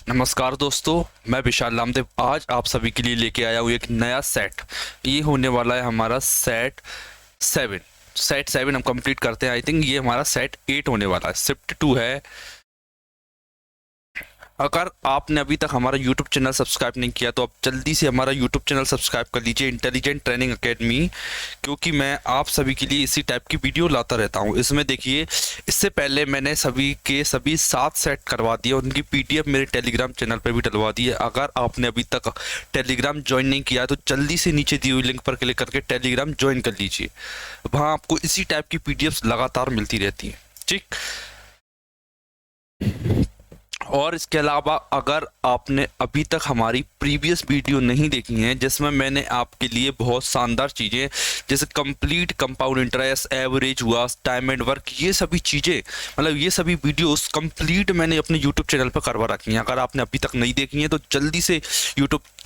नमस्कार दोस्तों, मैं विशाल नामदेव आज आप सभी के लिए लेके आया हूँ एक नया सेट। ये होने वाला है हमारा सेट 7 हम कंप्लीट करते हैं। आई थिंक ये हमारा सेट 8 होने वाला है, शिफ्ट 2 है। अगर आपने अभी तक हमारा यूट्यूब चैनल सब्सक्राइब नहीं किया तो आप जल्दी से हमारा यूट्यूब चैनल सब्सक्राइब कर लीजिए, इंटेलिजेंट ट्रेनिंग एकेडमी, क्योंकि मैं आप सभी के लिए इसी टाइप की वीडियो लाता रहता हूं। इसमें देखिए, इससे पहले मैंने सभी के सभी 7 सेट करवा दिए, उनकी पीडीएफ मेरे टेलीग्राम चैनल पर भी डलवा दी है। अगर आपने अभी तक टेलीग्राम ज्वाइन नहीं किया तो जल्दी से नीचे दी हुई लिंक पर क्लिक करके टेलीग्राम ज्वाइन कर लीजिए। वहाँ आपको इसी टाइप की पीडीएफ लगातार मिलती रहती है, ठीक। और इसके अलावा अगर आपने अभी तक हमारी प्रीवियस वीडियो नहीं देखी है जिसमें मैंने आपके लिए बहुत शानदार चीज़ें जैसे कंप्लीट कंपाउंड इंटरेस्ट, एवरेज हुआ, टाइम एंड वर्क, ये सभी चीज़ें, मतलब ये सभी वीडियोस कंप्लीट मैंने अपने यूट्यूब चैनल पर करवा रखी हैं। अगर आपने अभी तक नहीं देखी है तो जल्दी से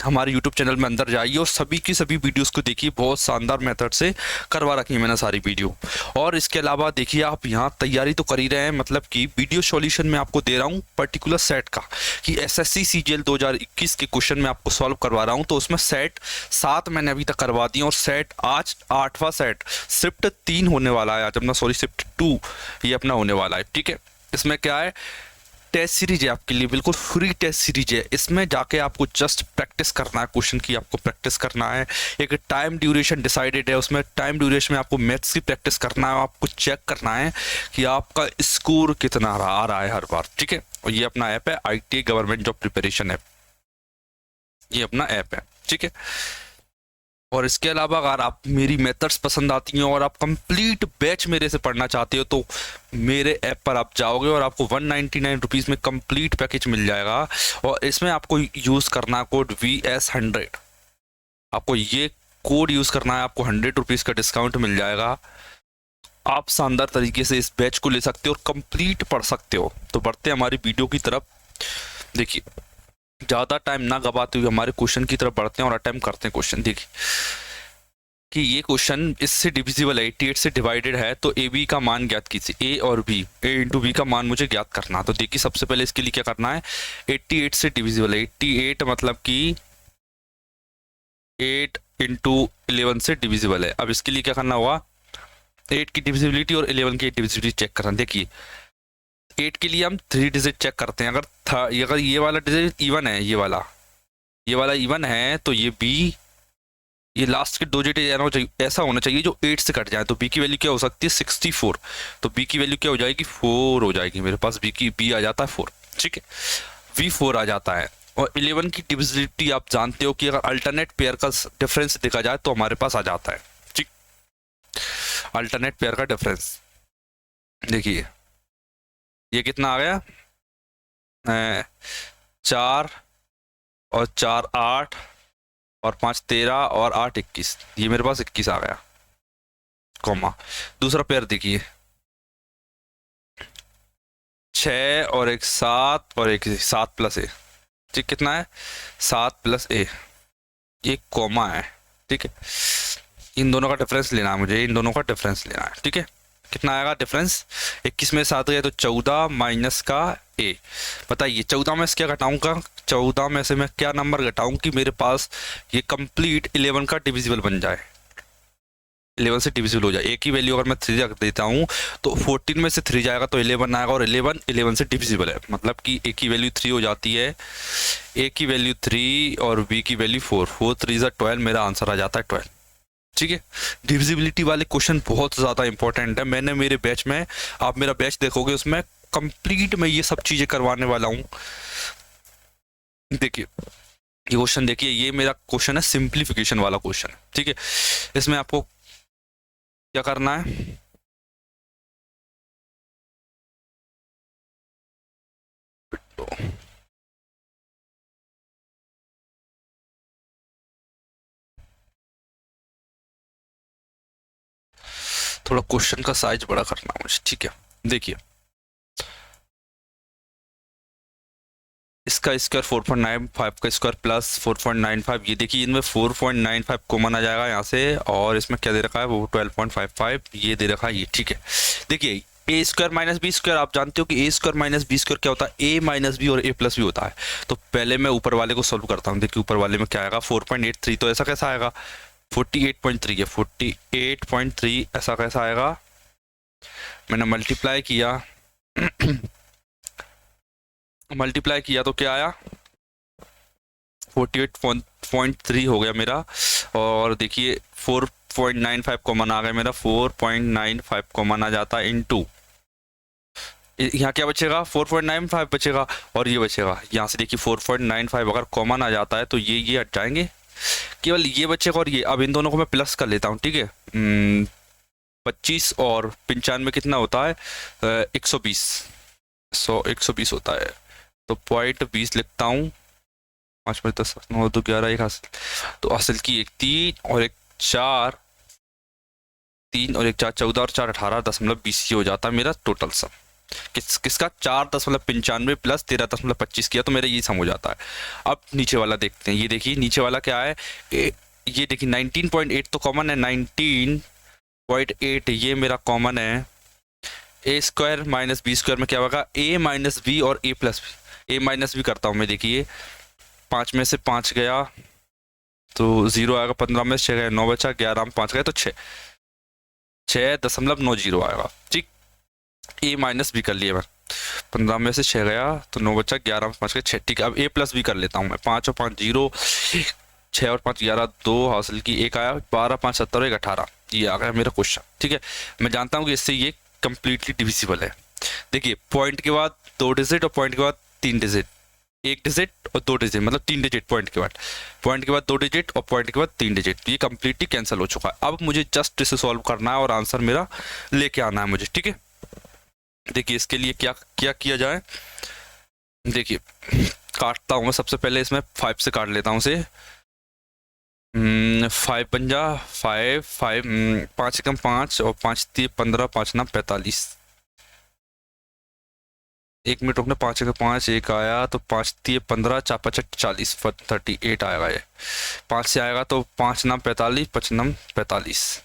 हमारे यूट्यूब चैनल में अंदर जाइए और सभी की सभी वीडियोज़ को देखिए। बहुत शानदार मेथड से करवा रखी है मैंने सारी वीडियो। और इसके अलावा देखिए, आप यहाँ तैयारी तो कर ही रहे हैं, मतलब कि वीडियो सॉल्यूशन में आपको दे रहा हूँ पर्टिकुलर सेट का कि एसएससी सीजीएल 2021 के क्वेश्चन में आपको सॉल्व करवा रहा हूँ। तो उसमें सेट 7 मैंने अभी तक करवा दिया और सेट आज 8वां सेट शिफ्ट 3 होने वाला है आज अपना, सॉरी शिफ्ट 2 ये अपना होने वाला है, ठीक है। इसमें क्या है, टेस्ट सीरीज है आपके लिए, बिल्कुल फ्री टेस्ट सीरीज है। इसमें जाके आपको जस्ट प्रैक्टिस करना है, क्वेश्चन की आपको प्रैक्टिस करना है। एक टाइम ड्यूरेशन डिसाइडेड है, उसमें टाइम ड्यूरेशन में आपको मैथ्स की प्रैक्टिस करना है, आपको चेक करना है कि आपका स्कोर कितना आ रहा है हर बार, ठीक है। और ये अपना ऐप है IT government job preparation app, ये अपना ऐप है, ठीक है। और इसके अलावा अगर आप मेरी मेथड्स पसंद आती हैं और आप कंप्लीट बैच मेरे से पढ़ना चाहते हो तो मेरे ऐप पर आप जाओगे और आपको 199 रुपीज़ में कंप्लीट पैकेज मिल जाएगा। और इसमें आपको यूज़ करना कोड VS100, आपको ये कोड यूज़ करना है, आपको 100 रुपीज़ का डिस्काउंट मिल जाएगा। आप शानदार तरीके से इस बैच को ले सकते हो और कंप्लीट पढ़ सकते हो। तो बढ़ते हैं हमारी वीडियो की तरफ। देखिए, ज़्यादा टाइम ना गवाते हुए हमारे क्वेश्चन की तरफ बढ़ते हैं और अटेम्प्ट करते हैं क्वेश्चन। देखिए कि ये क्वेश्चन इससे डिविजिबल है, 88 से डिवाइडेड है, तो ए बी का मान ज्ञात कीजिए, ए और बी, ए इंटू बी का मान मुझे ज्ञात करना। तो देखिए, सबसे पहले इसके लिए क्या करना है, 88 से डिविजिबल है, 88 मतलब कि 8 इंटू 11 से डिविजिबल है। अब इसके लिए क्या करना होगा, 8 की डिविजिबिलिटी और 11 की डिविजिबिलिटी चेक करना। देखिए 8 के लिए हम 3 डिजिट चेक करते हैं, अगर ये वाला डिजिट इवन है, ये वाला इवन है तो ये बी, ये लास्ट के 2 डिजिट ऐसा होना चाहिए जो 8 से कट जाए। तो बी की वैल्यू क्या हो सकती है, 64। तो बी की वैल्यू क्या हो जाएगी, 4 हो जाएगी। मेरे पास बी आ जाता है 4, ठीक है, V4 आ जाता है। और 11 की डिविजिबिलिटी आप जानते हो कि अगर अल्टरनेट पेयर का डिफरेंस देखा जाए तो हमारे पास आ जाता है, ठीक, अल्टरनेट पेयर का डिफरेंस। देखिए ये कितना आ गया, 4 और 4 8 और 5 13 और 8 21, ये मेरे पास 21 आ गया, कॉमा। दूसरा पेयर देखिए, 6 और एक 7 और एक 7 प्लस ए, ठीक, कितना है 7 प्लस ए, ये कॉमा है, ठीक है। इन दोनों का डिफरेंस लेना है मुझे, इन दोनों का डिफरेंस लेना है, ठीक है। कितना आएगा डिफरेंस, 21 में 7 गए तो 14 माइनस का ए। बताइए 14 में से क्या घटाऊंगा, 14 में से मैं क्या नंबर घटाऊं कि मेरे पास ये कंप्लीट 11 का डिविजिबल बन जाए, 11 से डिविजिबल हो जाए। ए की वैल्यू अगर मैं 3 रख देता हूँ तो 14 में से 3 जाएगा तो 11 आएगा, और 11 से डिविजिबल है, मतलब कि ए की वैल्यू 3 हो जाती है, ए की वैल्यू 3 और बी की वैल्यू 4, 4 3 12, मेरा आंसर आ जाता है 12, ठीक है। डिविजिबिलिटी वाले क्वेश्चन बहुत ज़्यादा इंपॉर्टेंट है। मैंने मेरे बैच में, आप मेरा बैच देखोगे उसमें कंप्लीट मैं ये सब चीज़ें करवाने वाला हूँ। देखिए ये क्वेश्चन, देखिए ये मेरा क्वेश्चन है सिंप्लीफिकेशन वाला क्वेश्चन, ठीक है। इसमें आपको क्या करना है, थोड़ा क्वेश्चन का साइज बड़ा करना है मुझे, ठीक है। देखिए इसका स्क्वायर 4.95 का स्क्वायर प्लस 4.95, ये देखिए इनमें 4.95 कॉमन आ जाएगा यहाँ से, और इसमें क्या दे रखा है वो 12.55 ये दे रखा है ये, ठीक है। देखिए ए स्क्वायर माइनस बी स्क्वायर, आप जानते हो कि a square minus B square क्या होता है, ए माइनस बी और ए प्लस बी होता है। तो पहले मैं ऊपर वाले को सॉल्व करता हूँ। देखिए ऊपर वाले में क्या आएगा 4.83, तो ऐसा कैसा आएगा 48.3 है, 48.3 ऐसा कैसा आएगा। मैंने मल्टीप्लाई किया मल्टीप्लाई किया तो क्या आया 48.3 हो गया मेरा। और देखिए 4.95 कॉमन आ गया मेरा, 4.95 कॉमन आ जाता है इनटू, यहाँ क्या बचेगा 4.95 बचेगा और ये बचेगा यहाँ से। देखिए 4.95 अगर कॉमन आ जाता है तो ये हट जाएंगे, केवल ये बचेगा और ये। अब इन दोनों को मैं प्लस कर लेता हूँ, ठीक है। 25 और 95 कितना होता है 120, 120 होता है। तो 0.20 लिखता हूँ, 5 में 10 9 2 11 एक हासिल, तो हासिल की 1 3 और 1 4, 3 और 1 4 14 और 4 18.20 हो जाता है मेरा टोटल सम। किसका 4.95 प्लस 13.25 किया तो मेरा ये सम हो जाता है। अब नीचे वाला देखते हैं। ये देखिए नीचे वाला क्या है, ये देखिए 19.8 तो कॉमन है, 19.8 ये मेरा कॉमन है। A square minus B square में क्या होगा ए माइनस बी और ए प्लस बी, ए माइनस बी करता हूँ मैं। देखिए 5 में से 5 गया तो 0 आएगा, 15 में से 6 गया 9 बचा, 11 में 5 गए तो 6.90 आएगा, ठीक। ए माइनस बी कर लिया मैं, 15 में से 6 गया तो 9 बचा, 11 में 5 गए 6, ठीक है। अब ए प्लस बी कर लेता हूँ मैं। 5 और 5 0, 6 और 5 11, 2 हासिल की 1 आया, 12 5 17 1 18, ये आ गया मेरा क्वेश्चन, ठीक है। मैं जानता हूँ कि इससे ये कंप्लीटली डिविजिबल है। देखिए पॉइंट के बाद 2 डिजिट और पॉइंट के बाद 3 डिजिट, 1 डिजिट और 2 डिजिट, मतलब 3 डिजिट पॉइंट के बाद 2 डिजिट और पॉइंट के बाद 3 डिजिट, ये कंप्लीटली कैंसिल हो चुका है। अब मुझे जस्ट इसे सॉल्व करना है और आंसर मेरा लेके आना है मुझे, ठीक है। देखिए इसके लिए क्या क्या किया जाए, देखिए काटता हूँ मैं। सबसे पहले इसमें 5 से काट लेता हूँ इसे। 5 बन जा 5 5, 5 कम 5 और 5 3 15, 5 9 45, 1 मिनट रुकना, 5 का 5 एक आया तो 5 3 15, 4 5 40, 38 आएगा। ये 5 से आएगा तो 5 9 45, 5 9 45,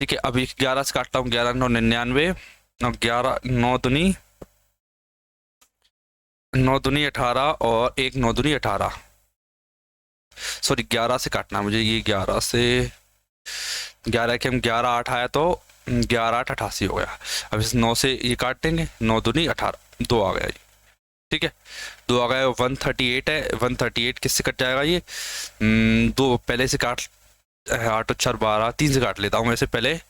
ठीक है। अब 11 से काटता हूँ, 11 9 99, 11 9 दूनी 18 और 1 9 दूनी 18, सॉरी 11 से काटना है मुझे। ये 11 से 11 के हम 11 8 आया तो 11 8 88 हो गया। अब इस 9 से ये काट देंगे, 9 दूनी 18, 2 आ गया ये, ठीक है। 2 आ गया, 138 है, 138 किससे कट जाएगा ये 2 पहले से काट, 8 और 4 12, 3 से काट लेता हूँ वैसे पहले।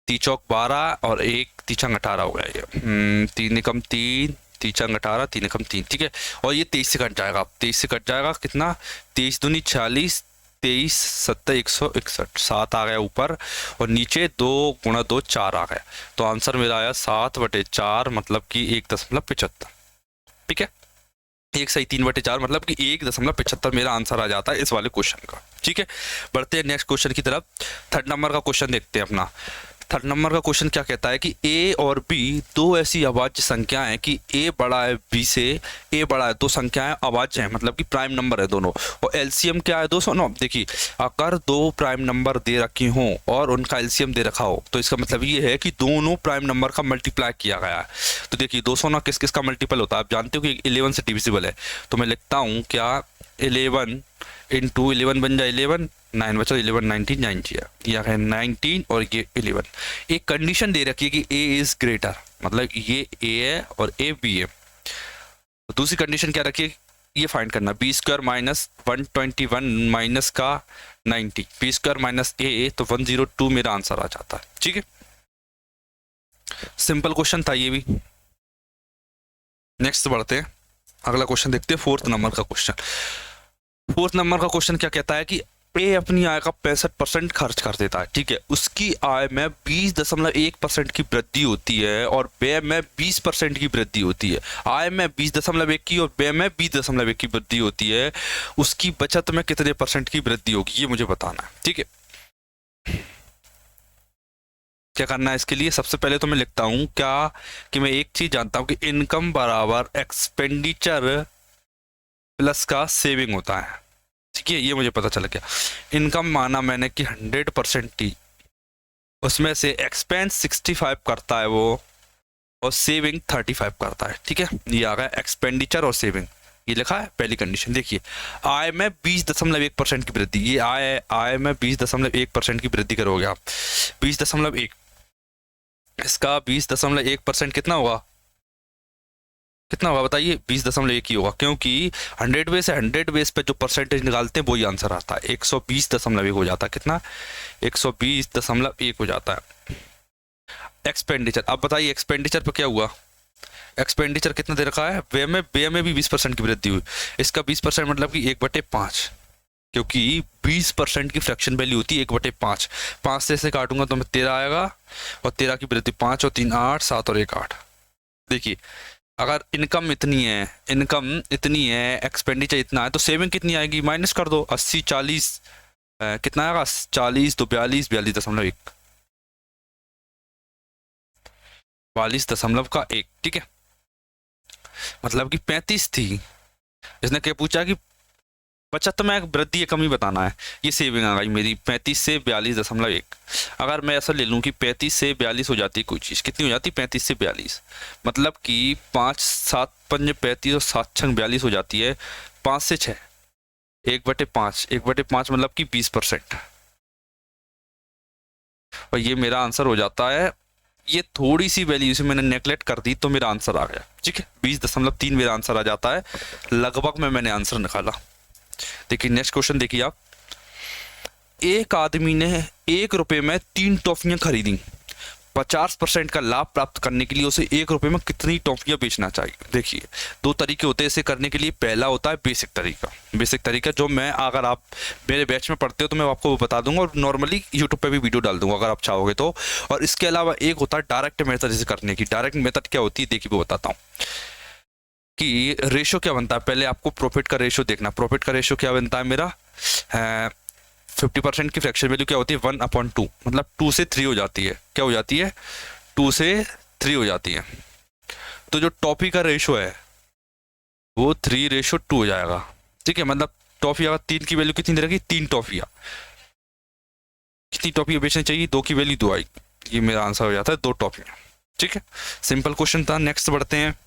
3 चौक 12 और 1 3 छंग 18 हो गया ये, 3 एकम 3, 3 छंग 18, 3 एकम 3, ठीक है। और ये 23 से कट जाएगा, 23 से कट जाएगा कितना 23 दूनी 40, 23 7 161, 7 आ गया ऊपर और नीचे 2 गुणा 2 4 आ गया। तो आंसर मेरा आया 7/4, मतलब कि 1.75, ठीक है। 1 सही 3/4 मतलब कि 1.75 मेरा आंसर आ जाता है इस वाले क्वेश्चन का, ठीक है। बढ़ते हैं नेक्स्ट क्वेश्चन की तरफ। 3rd नंबर का क्वेश्चन देखते हैं अपना। 3rd नंबर का क्वेश्चन क्या कहता है कि ए और बी दो ऐसी अभाज्य संख्याएं कि ए बड़ा है बी से, ए बड़ा है, दो संख्याएं अभाज्य हैं, मतलब कि प्राइम नंबर है दोनों, और एलसीएम क्या है 209। देखिए अगर 2 प्राइम नंबर दे रखे हों और उनका एलसीएम दे रखा हो तो इसका मतलब ये है कि दोनों प्राइम नंबर का मल्टीप्लाई किया गया है। तो देखिए 209 किस किस का मल्टीपल होता है, आप जानते हो कि 11 से डिविजिबल है। तो मैं लिखता हूँ क्या 11 इंटू 11 बन जाए 11, 9 बचा 11 19 9 यह है 19 और ये 11। एक कंडीशन दे रखी है कि ए इज ग्रेटर, मतलब ये ए है और ए बी है। तो दूसरी कंडीशन क्या रखी है ये फाइंड करना, बी स्क्वायर माइनस 121 माइनस का 90, बी स्क्वायर माइनस ए, तो 102 मेरा आंसर आ जाता है, ठीक है। सिंपल क्वेश्चन था ये भी। नेक्स्ट बढ़ते हैं, अगला क्वेश्चन देखते हैं 4th नंबर का क्वेश्चन। 4th नंबर का क्वेश्चन क्या कहता है कि ए अपनी आय का 65% खर्च कर देता है, ठीक है। उसकी आय में 20.1% की वृद्धि होती है और व्यय में 20% की वृद्धि होती है। आय में 20.1 की और व्यय में 20.1 की वृद्धि होती है। उसकी बचत में कितने % की वृद्धि होगी ये मुझे बताना है, ठीक है। क्या करना है इसके लिए, सबसे पहले तो मैं लिखता हूं क्या कि मैं एक चीज जानता हूं कि इनकम बराबर एक्सपेंडिचर प्लस का सेविंग होता है, ठीक है। ये मुझे पता चल गया। इनकम माना मैंने कि 100% थी, उसमें से एक्सपेंस 65 करता है वो, और सेविंग 35 करता है। ठीक है, ये आ गया एक्सपेंडिचर और सेविंग, ये लिखा है पहली कंडीशन। देखिए आय में 20.1% की वृद्धि, ये आय में 20.1% की वृद्धि करोगे आप, 20.1, इसका 20.1% कितना होगा, कितना होगा बताइए, 20.1 ही होगा, क्योंकि 100 बेस है, 100 बेस पे जो परसेंटेज निकालते हैं वही आंसर आता है, 120.1 हो जाता है, कितना, 120.1 हो जाता है। एक्सपेंडिचर, अब बताइए एक्सपेंडिचर पे क्या हुआ, एक्सपेंडिचर कितना दे रखा है, व्यय में भी 20% की वृद्धि हुई, इसका 20% मतलब कि 1/5, क्योंकि 20% की फ्रैक्शन वैल्यू होती है 1/5, 5 से काटूंगा तो मैं 13 आएगा, और 13 की वृद्धि 5 और 3 8, 7 और 1 8। देखिए अगर इनकम इतनी है, एक्सपेंडिचर इतना है, तो सेविंग कितनी आएगी, माइनस कर दो, 80 40, कितना आएगा, 40 तो 42, 42.1, 42.1, ठीक है, मतलब कि 35 थी, इसने क्या पूछा कि बचत में वृद्धि या कमी बताना है, ये सेविंग आ गई मेरी 35 से 42.1। अगर मैं ऐसा ले लूँ कि 35 से 42 हो जाती है कोई चीज़, कितनी हो जाती है 35 से 42, मतलब कि 5 7 5 35 और 7 6 42 हो जाती है, 5 से 6 1/5 मतलब कि 20%, और ये मेरा आंसर हो जाता है। ये थोड़ी सी वैल्यू से मैंने नेगलेक्ट कर दी तो मेरा आंसर आ गया, ठीक है, 20.3 मेरा आंसर आ जाता है, लगभग में मैंने आंसर निकाला। देखिए नेक्स्ट क्वेश्चन देखिए आप, एक आदमी ने 1 रुपए में 3 टॉफियां खरीदी, 50% का लाभ प्राप्त करने के लिए उसे 1 रुपए में कितनी टॉफियां बेचना चाहिए। देखिए 2 तरीके होते हैं इसे करने के लिए, पहला होता है बेसिक तरीका जो मैं, अगर आप मेरे बैच में पढ़ते हो तो मैं आपको बता दूंगा, और नॉर्मली यूट्यूब पे भी वीडियो डाल दूंगा अगर आप चाहोगे तो। और इसके अलावा एक होता है डायरेक्ट मेथड इसे करने की। डायरेक्ट मेथड क्या होती है देखिए वो बताता हूँ कि रेशो क्या बनता है। पहले आपको प्रॉफिट का रेशो देखना, प्रॉफिट का रेशो क्या बनता है मेरा, 50% की फ्रैक्शन वैल्यू क्या होती है 1/2, मतलब 2 से 3 हो जाती है, क्या हो जाती है 2 से 3 हो जाती है। तो जो टॉफी का रेशो है वो 3:2 हो जाएगा, ठीक है, मतलब टॉफी अगर 3 की वैल्यू कितनी रहेगी, 3 टॉफियाँ, कितनी टॉफियाँ बेचनी चाहिए, 2 की वैल्यू 2 आएगी, ये मेरा आंसर हो जाता है 2 टॉफियाँ, ठीक है, सिंपल क्वेश्चन था। नेक्स्ट बढ़ते हैं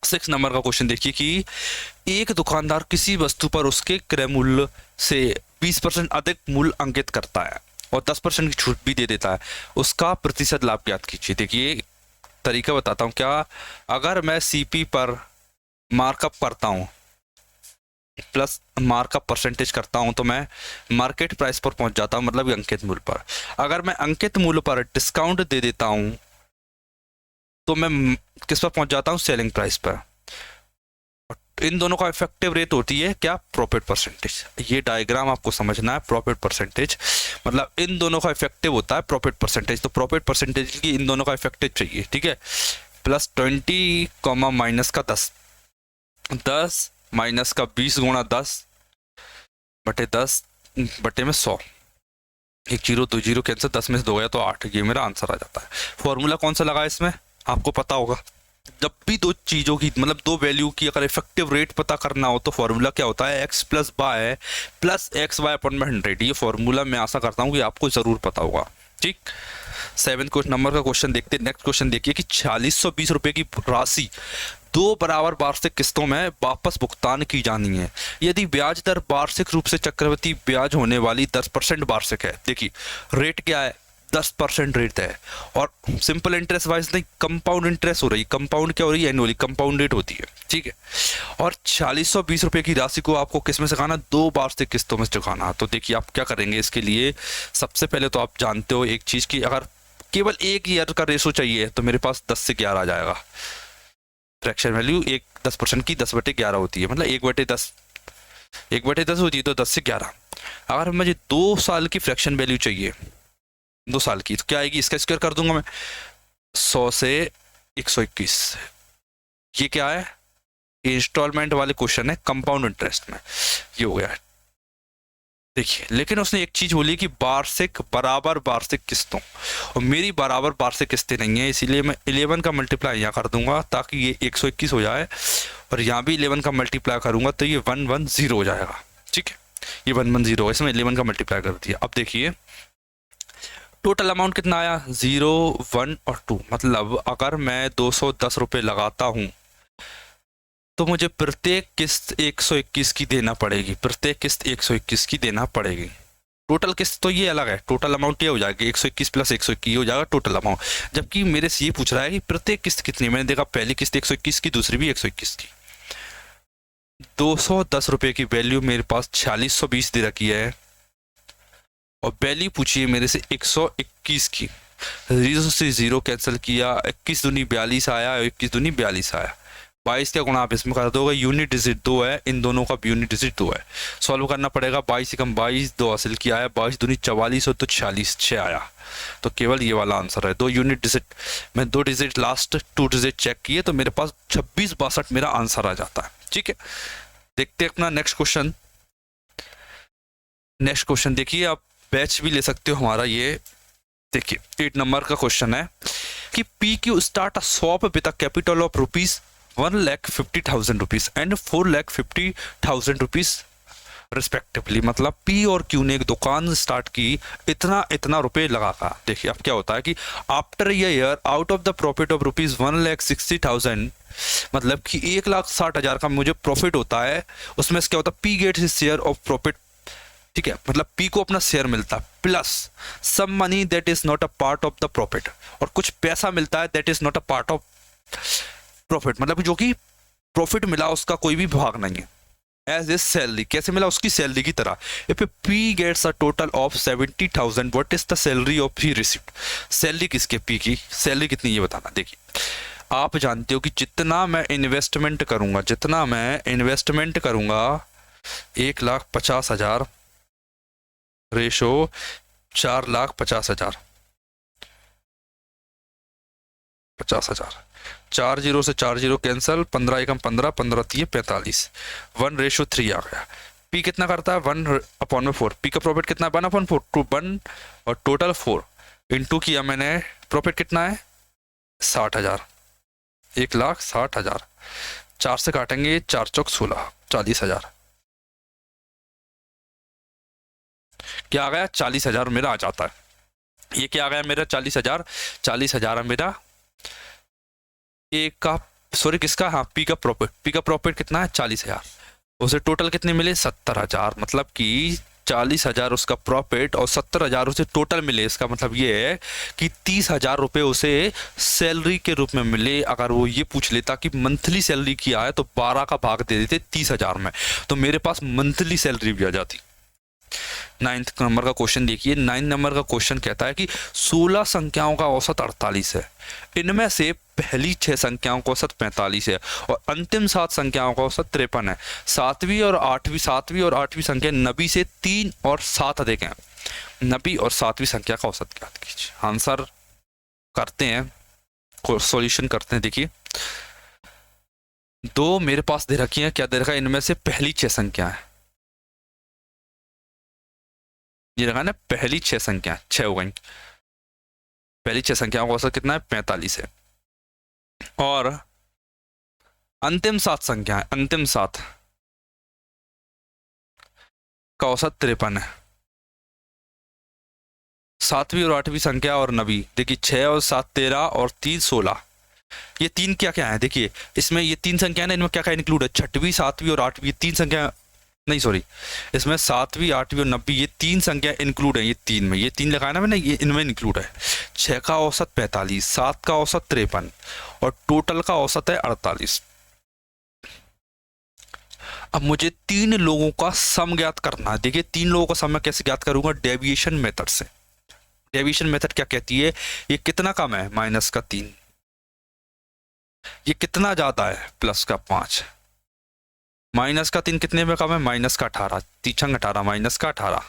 6 नंबर का क्वेश्चन देखिए कि एक दुकानदार किसी वस्तु पर उसके क्रय मूल्य से 20% अधिक मूल्य अंकित करता है और 10% की छूट भी दे देता है, उसका प्रतिशत लाभ ज्ञात कीजिए। देखिए तरीका बताता हूँ क्या, अगर मैं सीपी पर मार्कअप करता हूँ प्लस मार्कअप परसेंटेज करता हूँ तो मैं मार्केट प्राइस पर पहुंच जाता हूँ, मतलब अंकित मूल्य पर। अगर मैं अंकित मूल्य पर डिस्काउंट दे देता हूँ तो मैं किस पर पहुंच जाता हूँ, सेलिंग प्राइस पर। इन दोनों का इफेक्टिव रेट होती है क्या, प्रॉफिट परसेंटेज। ये डायग्राम आपको समझना है, प्रॉफिट परसेंटेज मतलब इन दोनों का इफेक्टिव होता है प्रॉफिट परसेंटेज, तो प्रॉफिट परसेंटेज की इन दोनों का इफेक्टिव चाहिए, ठीक है। +20 माइनस का 10, 10 माइनस का 20 गुणा 10 बटे 10 बटे में 100, 1 0 2 0 कैंसिल, 10 में से 2 गया तो 8, ये मेरा आंसर आ जाता है। फॉर्मूला कौन सा लगा इसमें आपको पता होगा, जब भी 2 चीज़ों की मतलब 2 वैल्यू की अगर इफेक्टिव रेट पता करना हो तो फॉर्मूला क्या होता है, x + y + xy/100। ये फॉर्मूला मैं आशा करता हूँ कि आपको ज़रूर पता होगा, ठीक। 7 नंबर का क्वेश्चन देखते हैं। नेक्स्ट क्वेश्चन देखिए कि 4620 रुपये की राशि 2 बराबर वार्षिक किस्तों में वापस भुगतान की जानी है, यदि ब्याज दर वार्षिक रूप से चक्रवृद्धि ब्याज होने वाली 10% वार्षिक है। देखिए रेट क्या है, 10% रेट है, और सिंपल इंटरेस्ट वाइज नहीं, कंपाउंड इंटरेस्ट हो रही, कंपाउंड क्या हो रही है, एनुअली कंपाउंड रेट होती है, ठीक है। और 4620 रुपये की राशि को आपको किस में चुकाना, 2 वार्षिक किस्तों में चुकाना। तो देखिए आप क्या करेंगे इसके लिए, सबसे पहले तो आप जानते हो एक चीज़ की, अगर केवल 1 ईयर का रेशो चाहिए तो मेरे पास 10 से 11 आ जाएगा। फ्रैक्शन वैल्यू 10% की 10/11 होती है, मतलब 1/10 होती है तो 10 से 11। अगर मुझे 2 साल की फ्रैक्शन वैल्यू चाहिए, 2 साल की, तो क्या आएगी, इसका स्क्वायर कर दूंगा मैं, 100 से 121। ये क्या है, इंस्टॉलमेंट वाले क्वेश्चन है कंपाउंड इंटरेस्ट में, ये हो गया। देखिए लेकिन उसने एक चीज बोली कि वार्षिक बराबर वार्षिक किस्तों, और मेरी बराबर वार्षिक किस्तें नहीं है, इसीलिए मैं 11 का मल्टीप्लाई यहाँ कर दूंगा ताकि ये 121 हो जाए, और यहाँ भी 11 का मल्टीप्लाई करूंगा तो ये 110 हो जाएगा, ठीक है। ये 110 है, इसमें 11 का मल्टीप्लाई कर दिया। अब देखिए टोटल अमाउंट कितना आया 0, 1 और 2। मतलब अगर मैं 210 रुपये लगाता हूँ तो मुझे प्रत्येक किस्त 121 की देना पड़ेगी, प्रत्येक किस्त 121 की देना पड़ेगी। टोटल किस्त तो ये अलग है, टोटल अमाउंट ये हो जाएगी 121 प्लस 121 हो जाएगा टोटल अमाउंट। जबकि मेरे से ये पूछ रहा है कि प्रत्येक किस्त कितनी, मैंने देखा पहली किस्त 121 की, दूसरी भी 121 की। 210 रुपये की वैल्यू मेरे पास 4620 दे रखी है और वैल्यू पूछिए मेरे से 121 की। 0 से 0 कैंसिल किया, 21 दूनी 42 आया, 21 दूनी 42 आया। 22 का गुणा आप इसमें कर दोगे, यूनिट डिजिट 2 है, इन दोनों का यूनिट डिजिट 2 है। सॉल्व करना पड़ेगा, 22 कम 22, 2 हासिल किया है, 22 दूनी 44 और तो 46, 6 आया। तो केवल ये वाला आंसर है। 2 यूनिट डिजिट, मैं 2 डिजिट लास्ट 2 डिजिट चेक किए तो मेरे पास 2662 मेरा आंसर आ जाता है। ठीक है, देखते हैं अपना नेक्स्ट क्वेश्चन। नेक्स्ट क्वेश्चन देखिए, आप बैच भी ले सकते हो हमारा। ये देखिए 8 नंबर का क्वेश्चन है कि P Q start a shop with a capital of rupees 1,50,000 rupees and 4,50,000 rupees respectively. मतलब पी और क्यू ने एक दुकान स्टार्ट की इतना रुपए लगा कर। देखिए अब क्या होता है कि after year out of the profit of rupees 1,60,000, मतलब कि 1,60,000 का मुझे प्रॉफिट होता है, उसमें क्या होता है P gets his share of profit. ठीक है, मतलब पी को अपना शेयर मिलता है plus some money that is not a part of the profit, और कुछ पैसा मिलता है that is not a part of profit, मतलब जो कि प्रॉफिट मिला उसका कोई भी भाग नहीं है। एज ए सैलरी, कैसे मिला उसकी सैलरी की तरह। If P gets a total of 70,000 what is the salary of P receipt. Salary किसके, पी की सैलरी कितनी ये बताना। देखिए आप जानते हो कि जितना मैं इन्वेस्टमेंट करूंगा 1,50,000 रेशो 4,50,000, 50,000, 4 जीरो से 4 जीरो कैंसल, 15 एकम 15, 15 3 45, 1:3 आ गया। पी कितना करता है 1/4। पी का प्रॉफिट कितना है 1/4, 1 और टोटल 4 इंटू किया मैंने, प्रॉफिट कितना है 60,000, 1,60,000। 4 से काटेंगे, 4 चौक 16, 40,000। क्या आ गया 40,000 मेरा आ जाता है। ये क्या आ गया मेरा 40,000, 40,000 है मेरा एक का, सॉरी किसका, हाँ पी का प्रॉफिट। पी का प्रॉफिट कितना है 40,000, उसे टोटल कितने मिले 70,000। मतलब कि 40,000 उसका प्रॉफिट और 70,000 उसे टोटल मिले। इसका मतलब ये है कि 30,000 रुपये उसे सैलरी के रूप में मिले। अगर वो ये पूछ लेता कि मंथली सैलरी किया है तो 12 का भाग दे देते 30,000 में, तो मेरे पास मंथली सैलरी भी आ जाती। 9 नंबर का क्वेश्चन देखिए। 9 नंबर का क्वेश्चन कहता है कि 16 संख्याओं का औसत 48 है, इनमें से पहली 6 संख्याओं का औसत 45 है और अंतिम 7 संख्याओं का औसत 53 है। सातवीं और आठवीं संख्या नबी से 3 और 7 अधिक है। नबी और 7वीं संख्या का औसत ज्ञात कीजिए। आंसर करते हैं, सॉल्यूशन करते हैं। देखिए 2 मेरे पास दे रखी है, क्या दे रखा है, इनमें से पहली 6 संख्या है, ये रखा ना पहली 6 संख्या, 6 हो गई। पहली 6 संख्याओं का औसत कितना है 45 है और अंतिम 7 संख्या है, अंतिम 7 का औसत 53 है। 7वीं और 8वीं संख्या और नबी, देखिए 6 और 7 13 और 3 16। ये 3 क्या क्या है, देखिए इसमें ये 3 संख्या है ना, इनमें क्या क्या इंक्लूड है, 6वीं 7वीं और 8वीं 3 संख्या, नहीं सॉरी, इसमें 7वीं 8वीं और 90 ये 3 संख्या इंक्लूड है। ये 3 में, ये 3 लगाया ना मैंने, ये इनमें इंक्लूड है। 6 का औसत 45, 7 का औसत 53 और टोटल का औसत है 48। अब मुझे 3 लोगों का सम ज्ञात करना है। देखिए 3 लोगों का सम मैं कैसे ज्ञात करूंगा, डेविएशन मेथड से। डेविएशन मेथड क्या कहती है, ये कितना कम है -3, ये कितना ज्यादा है +5, -3 कितने में कम है -18, 3 18 -18,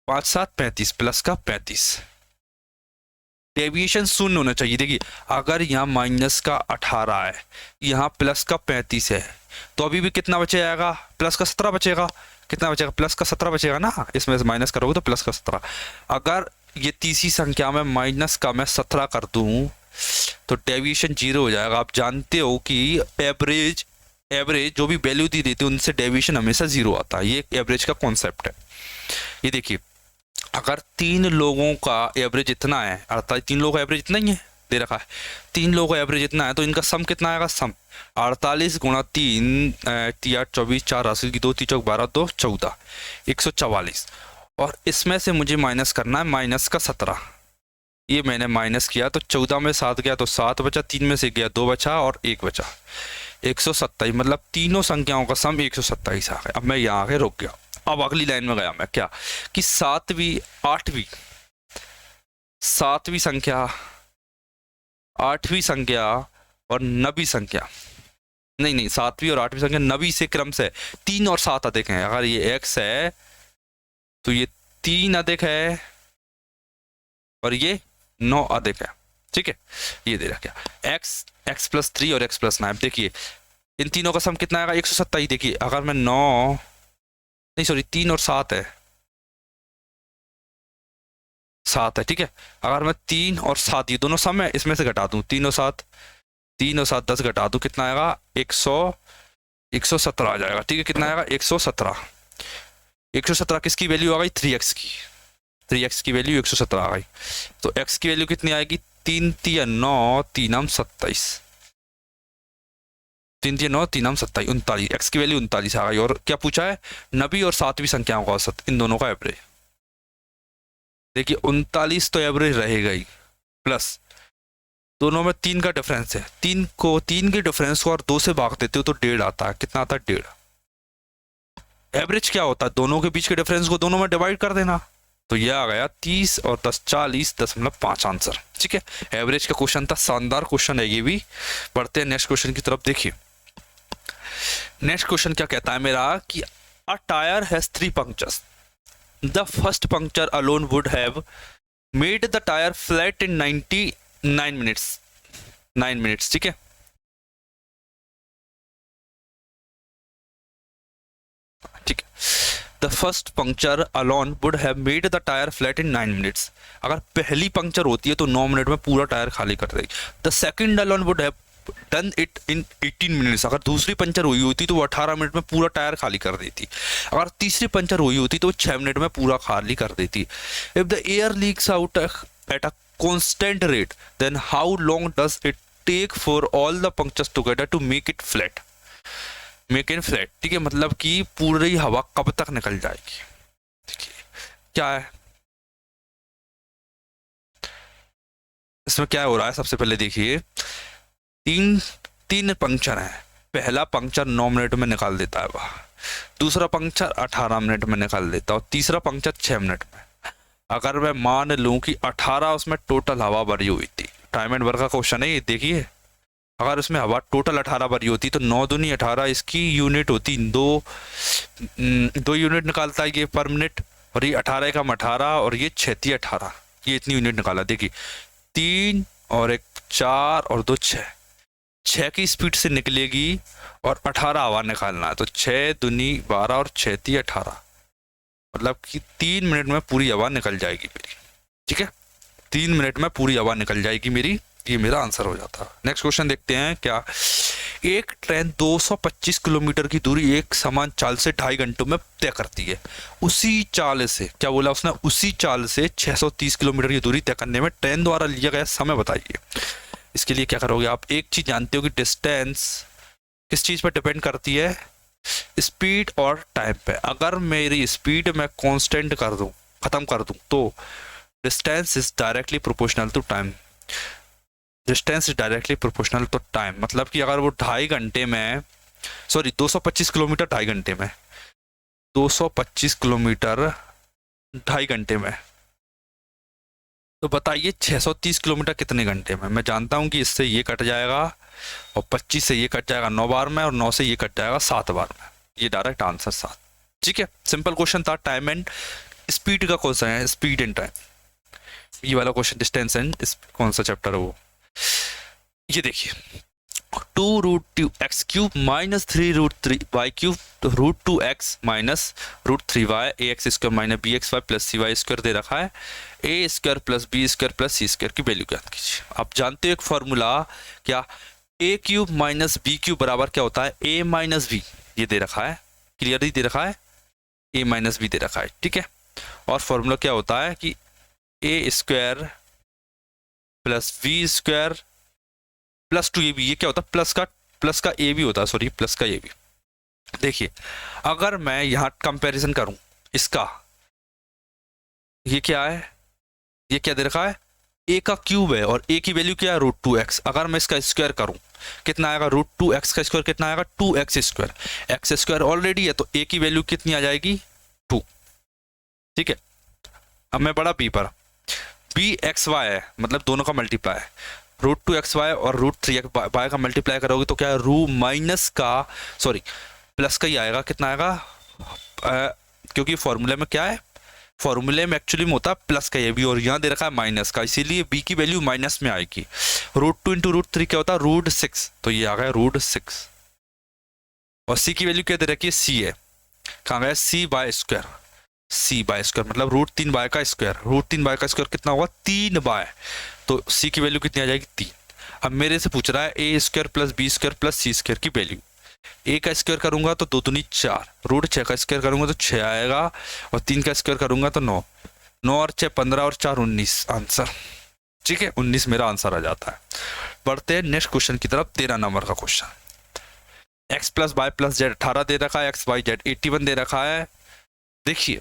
5 7 35 +35। डेविएशन शून्य होना चाहिए। देखिए अगर यहाँ -18 है, यहाँ +35 है, तो अभी भी कितना बचे जाएगा, +17 बचेगा। कितना बचेगा, +17 बचेगा ना, इसमें से माइनस करोगे तो +17। अगर ये तीसरी संख्या में माइनस का मैं 17 कर दूं तो डेविएशन 0 हो जाएगा। आप जानते हो कि एवरेज जो भी वैल्यू दी देती है उनसे डेविएशन हमेशा 0 आता है। ये एवरेज का कॉन्सेप्ट है। ये देखिए अगर तीन लोगों का एवरेज इतना है, अर्थात तीन लोगों का एवरेज इतना ही है, दे रखा है तीन लोगों का एवरेज इतना है, तो इनका सम कितना आएगा? सम 48 गुणा 3 3 8 24 4 राशि की 2 3 चौक 12 2 14 144। और इसमें से मुझे माइनस करना है माइनस का 17। ये मैंने माइनस किया तो 14 में 7 गया तो 7 बचा, 3 में से गया 2 बचा और 1 बचा, 127। मतलब तीनों संख्याओं का सम 127 आ गया। अब मैं यहाँ आके रुक गया। अब अगली लाइन में गया मैं, क्या कि सातवीं संख्या, आठवीं संख्या और नवीं संख्या, नहीं सातवीं और आठवीं संख्या नवीं से क्रम से 3 और 7 अधिक हैं। अगर ये x है तो ये 3 अधिक है और ये 9 अधिक है। ठीक है, ये दे रखा क्या x प्लस 3 और x प्लस 9। देखिए इन तीनों का सम कितना आएगा? 127। देखिए अगर मैं 9 नहीं सॉरी 3 और 7 है, 7 है। ठीक है, अगर मैं 3 और 7 ये दोनों सम है, इसमें से घटा दूं 3 और 7 10 घटा दूं, कितना आएगा? 117 आ जाएगा। ठीक है, कितना आएगा? 117 किसकी वैल्यू आ गई? 3x की। 3x की वैल्यू 117 आ गई। तो x की वैल्यू कितनी आएगी? 3 3 9 3 27, 3 3 9 3 27 39। x की वैल्यू 39 आ गई। और क्या पूछा है? नवीं और सातवीं संख्याओं का औसत, इन दोनों का एवरेज। देखिए 39 तो एवरेज रहेगा ही, प्लस दोनों में 3 का डिफरेंस है। 3 के डिफरेंस को और 2 से भाग देते हो तो 1.5 आता है। कितना आता है? 1.5। एवरेज क्या होता है? दोनों के बीच के डिफरेंस को दोनों में डिवाइड कर देना। तो यह आ गया 30 और 10 40.5 आंसर। ठीक है, एवरेज का क्वेश्चन था, शानदार क्वेश्चन है ये भी। बढ़ते हैं नेक्स्ट क्वेश्चन की तरफ। देखिए नेक्स्ट क्वेश्चन क्या कहता है मेरा कि a tyre has 3 punctures, the first puncture alone would have made the tyre flat in 9 minutes. ठीक है, ठीक है, the first puncture alone would have made the tyre flat in 9 minutes. अगर पहली पंक्चर होती है तो 9 मिनट में पूरा टायर खाली कर देगी। The second alone would have done it in 18 minutes. अगर दूसरी पंचर हुई होती तो वो 18 मिनट में पूरा टायर खाली कर देती। अगर तीसरी पंचर हुई होती तो वो 6 मिनट में पूरा खाली कर देती। If the air leaks out at a constant rate then how long does it take for all the punctures together to make it flat? ठीक है, मतलब कि पूरी हवा कब तक निकल जाएगी? देखिए क्या है इसमें, क्या हो रहा है? सबसे पहले देखिए तीन पंक्चर है। पहला पंक्चर 9 मिनट में निकाल देता है वह, दूसरा पंक्चर 18 मिनट में निकाल देता है और तीसरा पंक्चर 6 मिनट में। अगर मैं मान लूं कि 18 उसमें टोटल हवा भरी हुई थी, टाइम एंड वर्क का क्वेश्चन है ये। देखिए अगर उसमें हवा टोटल 18 भरी होती तो 9 दूनी 18, इसकी यूनिट होती 2 यूनिट निकालता है ये पर मिनट, और ये 18 का 18 और ये 6 18, ये इतनी यूनिट निकाला। देखिए 3 और 1 4 और 2 6 की स्पीड से निकलेगी और 18 हवा निकालना है, तो 6 दूनी 12 और 6 18, मतलब कि 3 मिनट में पूरी हवा निकल जाएगी मेरी। ठीक है, 3 मिनट में पूरी हवा निकल जाएगी मेरी, ये मेरा आंसर हो जाता है। नेक्स्ट क्वेश्चन देखते हैं। क्या एक ट्रेन 225 किलोमीटर की दूरी एक समान चाल से 2.5 घंटों में तय करती है। उसी चाल से, क्या बोला उसने? उसी चाल से 630 किलोमीटर की दूरी तय करने में ट्रेन द्वारा लिया गया समय बताइए। इसके लिए क्या करोगे आप? एक चीज जानते हो कि डिस्टेंस किस चीज पर डिपेंड करती है? स्पीड और टाइम पे। अगर मेरी स्पीड मैं कांस्टेंट कर दूं, खत्म कर दूं, तो distance is directly proportional to time. Distance is directly proportional to time, मतलब कि अगर वो 2.5 घंटे में, सॉरी 225 किलोमीटर 2.5 घंटे में, 225 किलोमीटर 2.5 घंटे में, तो बताइए 630 किलोमीटर कितने घंटे में? मैं जानता हूं कि इससे ये कट जाएगा और 25 से ये कट जाएगा 9 बार में, और 9 से ये कट जाएगा 7 बार में। ये डायरेक्ट आंसर 7। ठीक है, सिंपल क्वेश्चन था। टाइम एंड स्पीड का क्वेश्चन है, स्पीड एंड टाइम। ये वाला क्वेश्चन डिस्टेंस एंड कौन सा चैप्टर है वो? ये देखिए 2√2x³ minus 3√3y³ √2x minus √3y ax² - bxy + cy² दे रखा है। a² + b² + c² की वैल्यू ज्ञात कीजिए। आप जानते हो एक फॉर्मूला, क्या a³ - b³ बराबर क्या होता है? a - b। ये दे रखा है, क्लियरली दे रखा है, a - b दे रखा है। ठीक है, और फॉर्मूला क्या होता है कि a square plus b square plus 2ab, ये क्या होता है प्लस का ए भी होता है, सॉरी प्लस का ए भी। देखिए अगर मैं यहाँ कंपैरिजन करूं इसका, ये क्या है, ये क्या दे रखा है, ए का क्यूब है और ए की वैल्यू क्या है √2x। अगर मैं इसका स्क्वायर करूं कितना आएगा, √2x का स्क्वायर कितना आएगा 2x square, x square already है तो ए की वैल्यू कितनी आ जाएगी 2। ठीक है, अब मैं बड़ा बी पर, बी एक्स वाई है मतलब दोनों का मल्टीप्लाई है, √2xy और √3y का मल्टीप्लाई करोगे तो क्या है प्लस का ही आएगा, कितना आएगा क्योंकि फॉर्मूले में क्या है, फॉर्मूले में एक्चुअली में होता है प्लस का ये भी, और यहाँ दे रखा है माइनस का, इसीलिए बी की वैल्यू माइनस में आएगी। √2 इंटू √3 क्या होता है √6, तो ये आ गया √6। और सी की वैल्यू क्या दे रखी है, सी है, कहाँ गया c by square, c by square मतलब √3y का स्क्वायर, √3y का स्क्वायर कितना होगा 3y, तो सी की वैल्यू कितनी आ जाएगी 3। अब मेरे से पूछ रहा है a square plus b square plus c square की वैल्यू। ए का स्क्वायर करूंगा तो 2 दूनी 4, √6 का स्क्वायर करूंगा तो 6 आएगा, और 3 का स्क्वायर करूंगा तो 9, 9 और 6 15 और 4 19 आंसर। ठीक है 19 मेरा आंसर आ जाता है। बढ़ते हैं नेक्स्ट क्वेश्चन की तरफ, 13 नंबर का question. X plus Y plus Z 18 दे रखा है, एक्स वाई जेड 81 दे रखा है। देखिए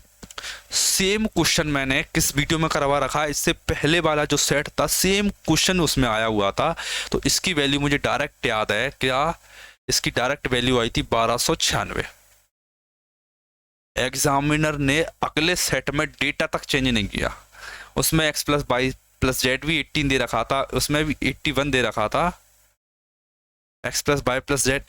सेम क्वेश्चन मैंने किस वीडियो में करवा रखा है, इससे पहले वाला जो सेट था सेम क्वेश्चन उसमें आया हुआ था, तो इसकी वैल्यू मुझे डायरेक्ट याद है, क्या इसकी डायरेक्ट वैल्यू आई थी 1296। एग्जामिनर ने अगले सेट में डेटा तक चेंज नहीं किया, उसमें X plus Y plus Z भी 18 दे रखा था, उसमें भी 81 दे रखा था, X plus Y plus Z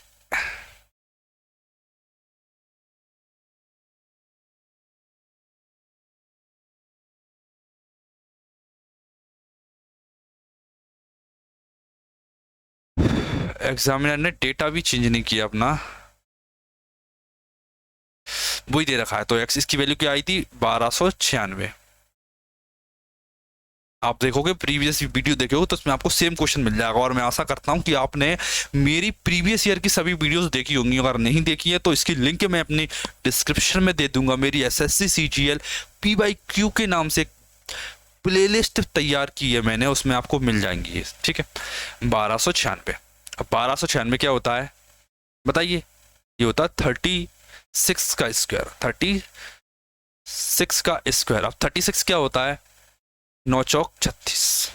examiner ने डेटा भी चेंज नहीं किया अपना, वही दे रखा है, तो एक्स इसकी वैल्यू क्या आई थी 1296। आप देखोगे प्रीवियस वीडियो देखोगे तो उसमें आपको सेम क्वेश्चन मिल जाएगा, और मैं आशा करता हूं कि आपने मेरी प्रीवियस ईयर की सभी वीडियोस देखी होंगी, अगर नहीं देखी है तो इसकी लिंक मैं अपनी डिस्क्रिप्शन में दे दूंगा। मेरी एसएससी सीजीएल PYQ के नाम से प्लेलिस्ट तैयार की है मैंने, उसमें आपको मिल जाएंगी। ठीक है 1296। अब 1296 क्या होता है बताइए, ये होता है 36 का स्क्वायर, 36 का स्क्वायर। अब 36 क्या होता है 9 चौक 36,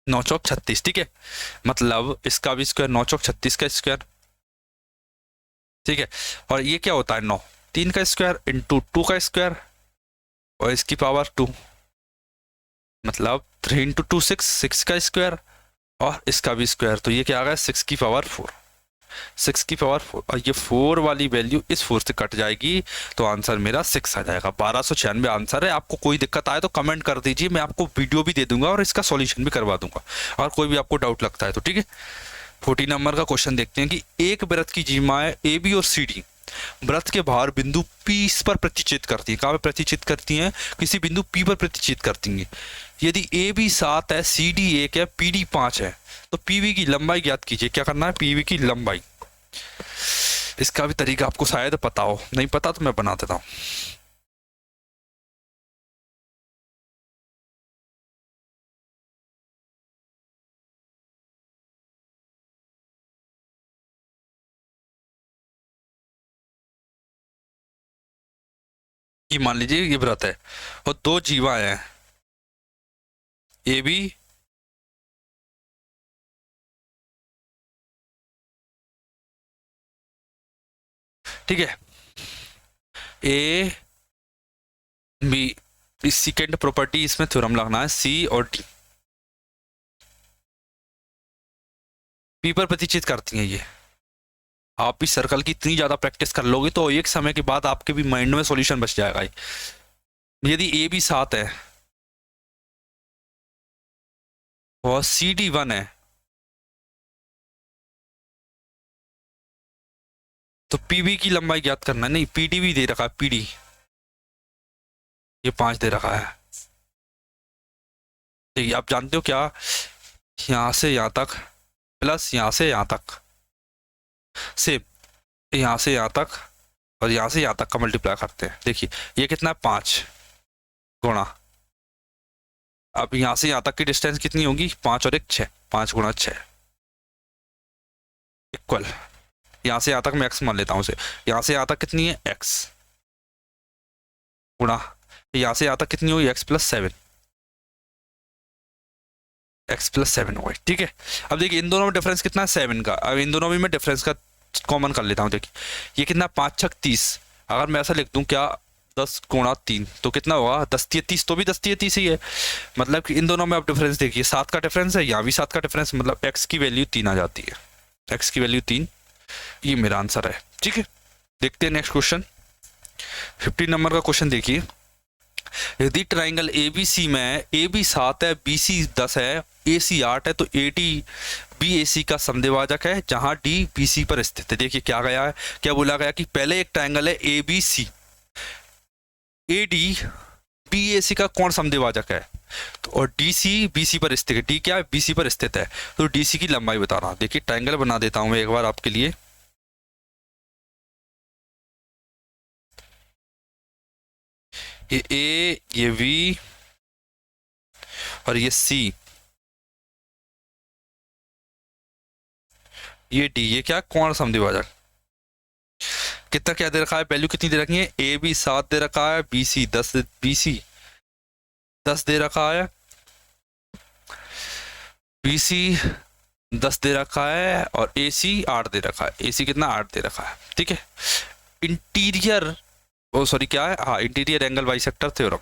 9 चौक 36। ठीक है मतलब इसका भी स्क्वायर 9 चौक 36 का स्क्वायर। ठीक है और ये क्या होता है 9, 3 का स्क्वायर इंटू 2 का स्क्वायर और इसकी पावर 2, मतलब 3 इंटू 2 6 का स्क्वायर और इसका भी स्क्वायर, तो ये क्या आ गया 6 की पावर 4, 6 की पावर 4, और ये 4 वाली वैल्यू इस 4 से कट जाएगी तो आंसर मेरा 6 आ जाएगा। 1296 आंसर है। आपको कोई दिक्कत आए तो कमेंट कर दीजिए, मैं आपको वीडियो भी दे दूंगा और इसका सॉल्यूशन भी करवा दूंगा, और कोई भी आपको डाउट लगता है तो। ठीक है 14 नंबर का क्वेश्चन देखते हैं कि एक वृत्त की जीमाएं AB और CD वृत्त के बाहर बिंदु P पर प्रतिचित करती है। कहाँ पे प्रतिचित करती हैं, किसी बिंदु P पर प्रतिचित करती हैं। यदि AB 7 है, CD 1 है, PD 5 है, तो PV की लंबाई ज्ञात कीजिए। क्या करना है PV की लंबाई। इसका भी तरीका आपको शायद पता हो, नहीं पता तो मैं बना देता हूँ। ये मान लीजिए ये व्रत है और 2 जीवा हैं AB ठीक है A B, इस सेकेंड प्रॉपर्टी इसमें थ्योरम लगना है C और D P पर प्रतिचित करती हैं। ये आप भी सर्कल की इतनी ज्यादा प्रैक्टिस कर लोगे तो एक समय के बाद आपके भी माइंड में सॉल्यूशन बच जाएगा। यदि AB 7 है और CD 1 है तो PB की लंबाई ज्ञात करना है। नहीं PD भी दे रखा है, PD ये 5 दे रखा है। ठीक है आप जानते हो क्या, यहां से यहां तक प्लस यहां से यहां तक सेम, यहां से यहां तक और यहां से यहां तक का मल्टीप्लाई करते हैं। देखिए ये कितना है 5, गुणा, अब यहाँ से यहाँ तक की डिस्टेंस कितनी होगी, 5 और 1 6, 5 गुणा 6 इक्वल, यहाँ से यहाँ तक मैं x मान लेता हूँ उसे, यहाँ से यहाँ तक कितनी है x गुणा, यहाँ से यहाँ तक कितनी होगी x+7, x+7 हो गई। ठीक है, अब देखिए इन दोनों में डिफरेंस कितना है 7 का, अब इन दोनों में मैं डिफरेंस का कॉमन कर लेता हूँ। देखिए ये कितना 5 छक 30, अगर मैं ऐसा लिख दूँ क्या 10 गुणा 3 तो कितना होगा 10 तिया 30, तो भी 10 तिया 30 ही है। मतलब कि इन दोनों में आप डिफरेंस देखिए 7 का डिफरेंस है, यहाँ भी 7 का डिफरेंस, मतलब x की वैल्यू 3 आ जाती है, x की वैल्यू 3, ये मेरा आंसर है। ठीक है, देखते हैं नेक्स्ट क्वेश्चन। 15 नंबर का क्वेश्चन देखिए, यदि ट्राइंगल ABC में AB 7 है, BC 10 है, AC 8 है, तो AD BAC का समद्विभाजक है जहां D BC पर स्थित है। देखिए क्या गया है, क्या बोला गया कि पहले एक ट्राइंगल है ABC, AD BAC का कौन समद्विभाजक है, तो और DC BC पर स्थित है, D क्या है BC पर स्थित है, तो DC की लंबाई बता रहा हूं। देखिए ट्राइंगल बना देता हूं मैं एक बार आपके लिए, ये A, ये V और ये C, ये D, ये क्या कौन समद्विभाजक, कितना क्या दे रखा है, वैल्यू कितनी दे रखी है, AB 7 दे रखा है, BC 10 दे रखा है, BC 10 दे रखा है और AC 8 दे रखा है, AC कितना 8 दे रखा है। ठीक है, इंटीरियर ओ सॉरी क्या है, हाँ interior angle bisector theorem,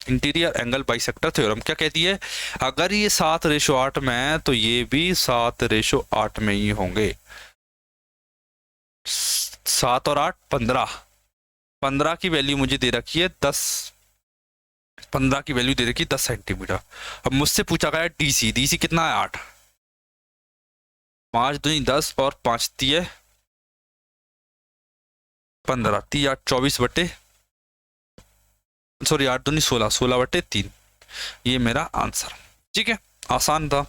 interior angle bisector theorem क्या कहती है, अगर ये 7:8 में है तो ये भी 7:8 में ही होंगे, 7 और 8 15, 15 की वैल्यू मुझे दे रखी है 10, 15 की वैल्यू दे रखी है 10 सेंटीमीटर। अब मुझसे पूछा गया DC कितना है 8, 5 दूनी 10 और 5 तिये 15, 3 8 24 बटे, सॉरी 8 दूनी 16, 16 बटे 3, ये मेरा आंसर। ठीक है, आसान था।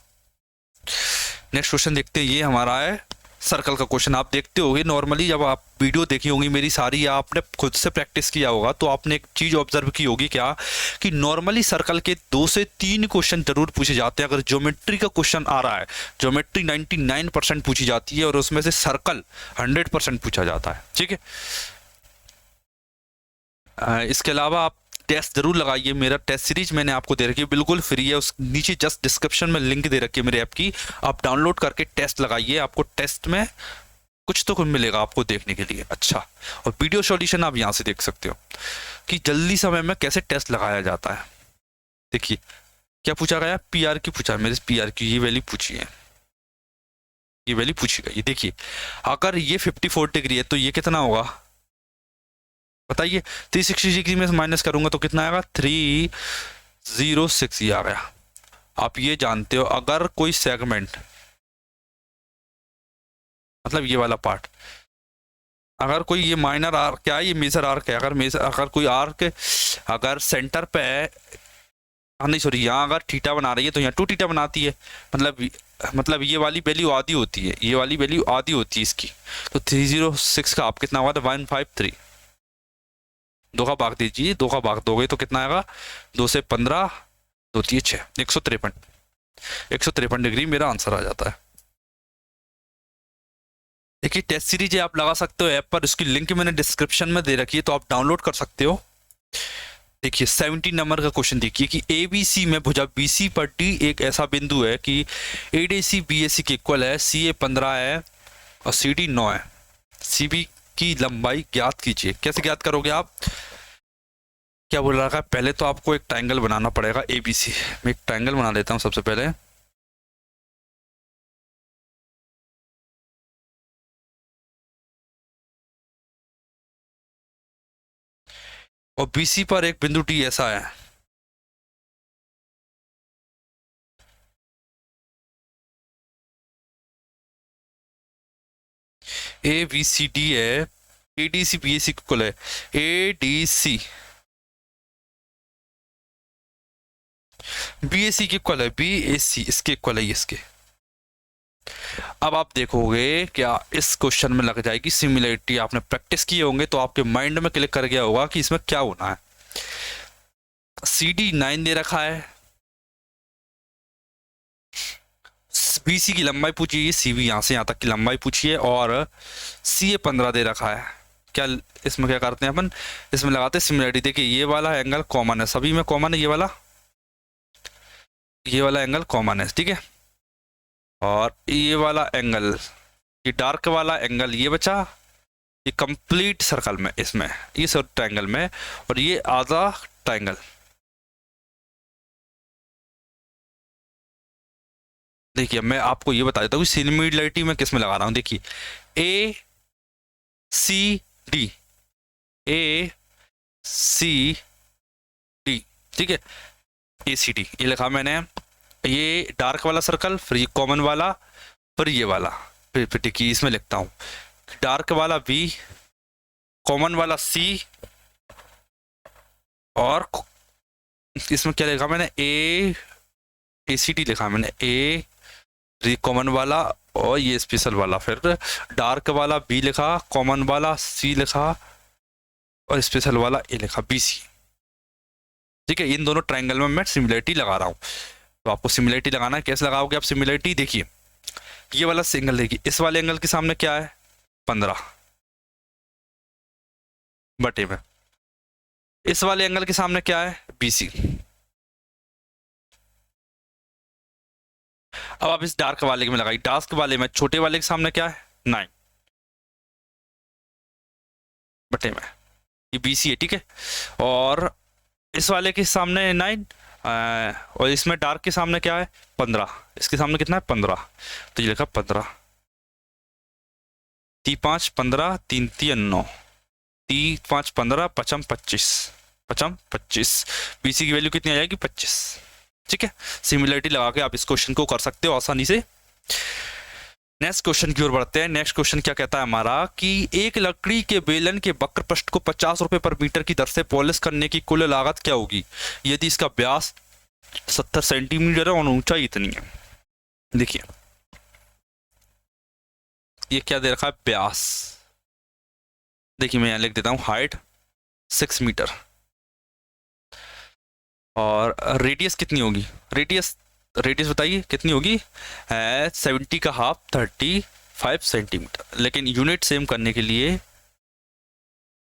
नेक्स्ट क्वेश्चन देखते हैं, ये हमारा है सर्कल का क्वेश्चन। आप देखते होंगे नॉर्मली जब आप वीडियो देखी होगी मेरी सारी या आपने खुद से प्रैक्टिस किया होगा तो आपने एक चीज ऑब्जर्व की होगी क्या, कि नॉर्मली सर्कल के 2 से 3 क्वेश्चन जरूर पूछे जाते हैं। अगर ज्योमेट्री का क्वेश्चन आ रहा है, ज्योमेट्री 99% पूछी जाती है और उसमें से सर्कल 100% पूछा जाता है। ठीक है, इसके अलावा आप टेस्ट जरूर लगाइए, मेरा टेस्ट सीरीज मैंने आपको दे रखी है, बिल्कुल फ्री है, उस नीचे जस्ट डिस्क्रिप्शन में लिंक दे रखी है मेरे ऐप की, आप डाउनलोड करके टेस्ट लगाइए, आपको टेस्ट में कुछ तो मिलेगा आपको देखने के लिए। अच्छा, और वीडियो सॉल्यूशन आप यहाँ से देख सकते हो कि जल्दी समय में कैसे टेस्ट लगाया जाता है। देखिए क्या पूछा गया, PR की पूछा, मेरे PR की ये वैल्यू पूछी है, ये वैल्यू पूछी गई। देखिए अगर ये 54 डिग्री है तो ये कितना होगा बताइए, 360 डिग्री में माइनस करूंगा तो कितना आएगा 306, ये आ गया। आप ये जानते हो अगर कोई सेगमेंट, मतलब ये वाला पार्ट, अगर कोई ये माइनर आर्क क्या है, ये मेजर आर्क है, अगर कोई आर्क अगर सेंटर पे है, नहीं सॉरी यहाँ अगर थीटा बना रही है तो यहाँ 2 थीटा बनाती है, मतलब ये वाली वैल्यू आधी होती है, ये वाली वैल्यू आधी होती है इसकी, तो 306 का आप कितना हुआ था 153, 2 का भाग दीजिए, 2 का भाग दोगे तो कितना आएगा, 2 से 15, 2 3 6, 153 डिग्री मेरा आंसर आ जाता है। देखिए टेस्ट सीरीज आप लगा सकते हो ऐप पर, इसकी लिंक मैंने डिस्क्रिप्शन में दे रखी है तो आप डाउनलोड कर सकते हो। देखिए 17 नंबर का क्वेश्चन देखिए कि ABC में भुजा BC पर D एक ऐसा बिंदु है कि ADC BAC के इक्वल है, CA 15 है और CD 9 है, CB की लंबाई ज्ञात कीजिए। कैसे ज्ञात करोगे आप, क्या बोल रहा है, पहले तो आपको एक ट्रायंगल बनाना पड़ेगा ABC, मैं एक ट्रायंगल बना लेता हूँ सबसे पहले। और BC पर एक बिंदु D ऐसा है, ABCD है, ADC BAC इक्वल है, ADC BAC के इक्वल है, BAC इसके इक्वल है इसके। अब आप देखोगे क्या इस क्वेश्चन में लग जाएगी सिमिलरिटी, आपने प्रैक्टिस किए होंगे तो आपके माइंड में क्लिक कर गया होगा कि इसमें क्या होना है। CD 9 दे रखा है, BC की लंबाई पूछी है, CB यहाँ से यहाँ तक की लंबाई पूछी है, और CA 15 दे रखा है। क्या इसमें क्या करते हैं अपन, इसमें लगाते हैं सिमिलरिटी। देखिए ये वाला एंगल कॉमन है, सभी में कॉमन है, ये वाला एंगल कॉमन है, ठीक है। और ये वाला एंगल, ये डार्क वाला एंगल ये बचा, ये कंप्लीट सर्कल में, इसमें ये सब ट्रायंगल में, और ये आधा ट्रायंगल। देखिए मैं आपको ये बता देता हूँ सिमिलरिटी में किस में लगा रहा हूँ। देखिए ए सी डी, ए सी डी, ठीक है, ए सी डी ये लिखा मैंने। ये डार्क वाला सर्कल, फिर ये कॉमन वाला, फिर ये वाला, फिर देखिए इसमें लिखता हूँ डार्क वाला बी, कॉमन वाला सी, और इसमें क्या लिखा मैंने, ए सी डी लिखा मैंने, ए कॉमन वाला और ये स्पेशल वाला, फिर डार्क वाला बी लिखा, कॉमन वाला सी लिखा, और स्पेशल वाला ए लिखा, BC, ठीक है। इन दोनों ट्रायंगल में मैं सिमिलरिटी लगा रहा हूँ। तो आपको सिमिलरिटी लगाना है, कैसे लगाओगे आप सिमिलरिटी? देखिए ये वाला एंगल, देखिए इस वाले एंगल के सामने क्या है, 15 बटे में, इस वाले एंगल के सामने क्या है, BC। अब आप इस डार्क वाले में लगाइए, डार्क वाले में छोटे वाले के सामने क्या है, 9 बटे में, ये BC है, ठीक है। और इस वाले के सामने 9, और इसमें डार्क के सामने क्या है, 15, इसके सामने कितना है, 15, तो ये लिखा 15, 3 5 15, 3 3 9, 3 5 15, 5 25, 5 25, BC की वैल्यू कितनी आ जाएगी, 25, ठीक है। सिमिलरिटी लगा के आप इस क्वेश्चन को कर सकते हो आसानी से। नेक्स्ट क्वेश्चन की ओर बढ़ते हैं। नेक्स्ट क्वेश्चन क्या कहता है हमारा कि एक लकड़ी के बेलन के वक्र पृष्ठ को 50 रुपए पर मीटर की दर से पॉलिश करने की कुल लागत क्या होगी यदि इसका व्यास 70 सेंटीमीटर है और ऊंचाई इतनी है। देखिए ये क्या दे रखा है, व्यास, देखिए मैं यहां लिख देता हूं हाइट 6 मीटर, और रेडियस कितनी होगी, रेडियस बताइए कितनी होगी, 70 का हाफ 35 सेंटीमीटर। लेकिन यूनिट सेम करने के लिए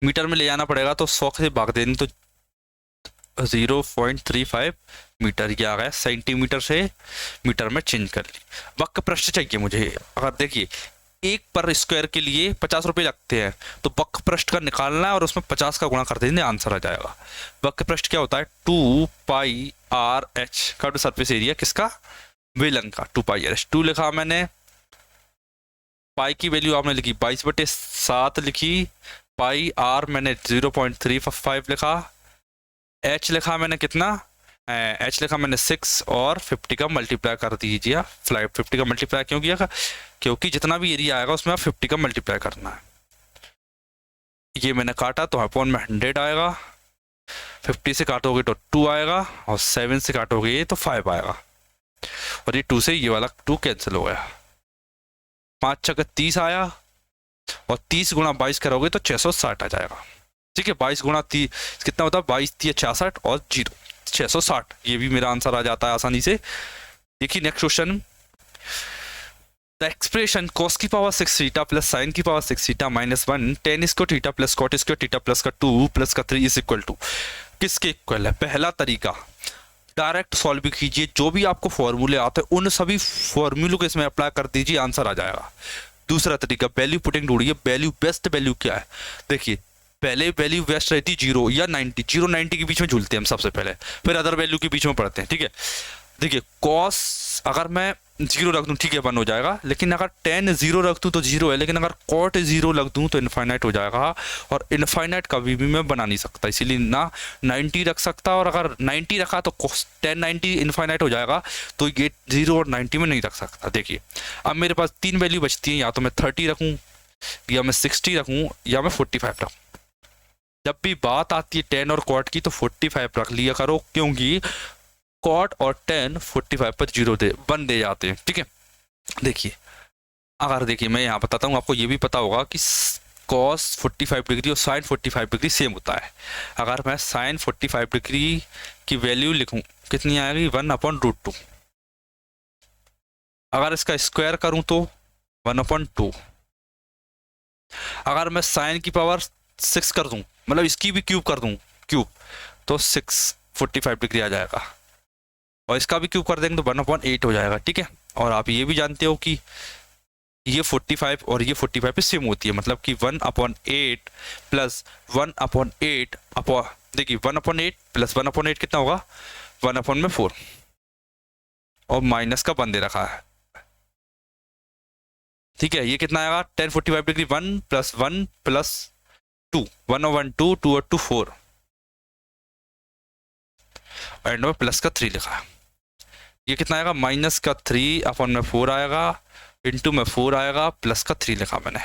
मीटर में ले जाना पड़ेगा, तो 100 से भाग देंगे तो 0.35 मीटर, ये आ गया, सेंटीमीटर से मीटर में चेंज कर ली। वक्र पृष्ठ चाहिए मुझे। अगर देखिए एक पर स्क्वायर के लिए 50 रुपये लगते हैं, तो वक्र पृष्ठ का निकालना है और उसमें 50 का गुणा कर देंगे, आंसर आ जाएगा। वक्र पृष्ठ क्या होता है, 2 पाई आर एच का सरफेस एरिया किसका, बेलन का, 2 पाई आर एच। 2 लिखा मैंने, पाई की वैल्यू आपने लिखी 22/7 लिखी, पाई आर मैंने 0.35 लिखा, एच लिखा मैंने कितना, एच लिखा मैंने 6, और 50 का मल्टीप्लाई कर दीजिए। 50 का मल्टीप्लाई क्यों किया, क्योंकि जितना भी एरिया आएगा उसमें आप 50 का मल्टीप्लाई करना है। ये मैंने काटा तो अपॉन में 100 आएगा, 50 से काटोगे तो 2 आएगा, और 7 से काटोगे ये तो 5 आएगा, और ये 2 से ये वाला 2 कैंसिल हो गया। 5 छक्के 30 आया, और 30 गुणा 22 करोगे तो 660 आ जाएगा, ठीक है। 22 गुणा 30 कितना होता है, 22 3 66 और 0 660, ये भी मेरा आंसर आ जाता है आसानी से। देखिए next question, the expression cos की पावर 6 थीटा प्लस sin की power 6 theta minus 1 tan square theta plus cot square theta plus का 2 प्लस का 3 इज इक्वल टू किसके इक्वल है। पहला तरीका डायरेक्ट सॉल्व भी कीजिए, जो भी आपको फॉर्मूले आते हैं उन सभी फॉर्मूलों को इसमें अप्लाई कर दीजिए, आंसर आ जाएगा। दूसरा तरीका वैल्यू पुटिंग ढूंढिए, वैल्यू बेस्ट वैल्यू क्या है। देखिए पहले वैल्यू बेस्ट रहती 0 या 90, 0 90 के बीच में झूलते हैं हम सबसे पहले, फिर अदर वैल्यू के बीच में पढ़ते हैं, ठीक है। देखिए cos अगर मैं 0 रख दूं ठीक है 1 हो जाएगा, लेकिन अगर tan 0 रख दूं तो 0 है, लेकिन अगर cot 0 रख दूं तो इनफाइनाइट हो जाएगा, और इनफाइनाइट कभी भी मैं बना नहीं सकता, इसीलिए ना 90 रख सकता, और अगर 90 रखा तो tan 90 इनफाइनाइट हो जाएगा, तो ये 0 और 90 में नहीं रख सकता। देखिए अब मेरे पास 3 वैल्यू बचती हैं, या तो मैं 30 रखूँ, या मैं 60 रखूँ, या मैं 45 रखूँ। जब भी बात आती है tan और cot की तो 45 रख लिया करो, क्योंकि cot और tan 45 पर 0 बन दे जाते हैं, ठीक है। देखिए अगर देखिए मैं यहाँ बताता हूँ, आपको ये भी पता होगा कि कॉस 45 डिग्री और साइन 45 डिग्री सेम होता है। अगर मैं साइन 45 डिग्री की वैल्यू लिखूं कितनी आएगी 1/√2। अगर इसका स्क्वायर करूं तो 1/2। अगर मैं साइन की पावर 6 कर दूं, मतलब इसकी भी क्यूब कर दूं क्यूब, तो 645 डिग्री आ जाएगा। और इसका भी क्यूब कर देंगे तो 1/8 हो जाएगा। ठीक है, और आप ये भी जानते हो कि ये 45 और ये 45 पे सेम होती है, मतलब कि 1/8 प्लस 1/8 देखिए 1/8 प्लस 1/8 कितना होगा 1/4 और माइनस का 1 दे रखा है। ठीक है, ये कितना आएगा 1045 डिग्री 1 + 1 + 2 1/2 2/2 4 एंड में प्लस का 3 लिखा है। ये कितना आएगा -3/4 आएगा, इंटू में 4 आएगा, प्लस का 3 लिखा मैंने।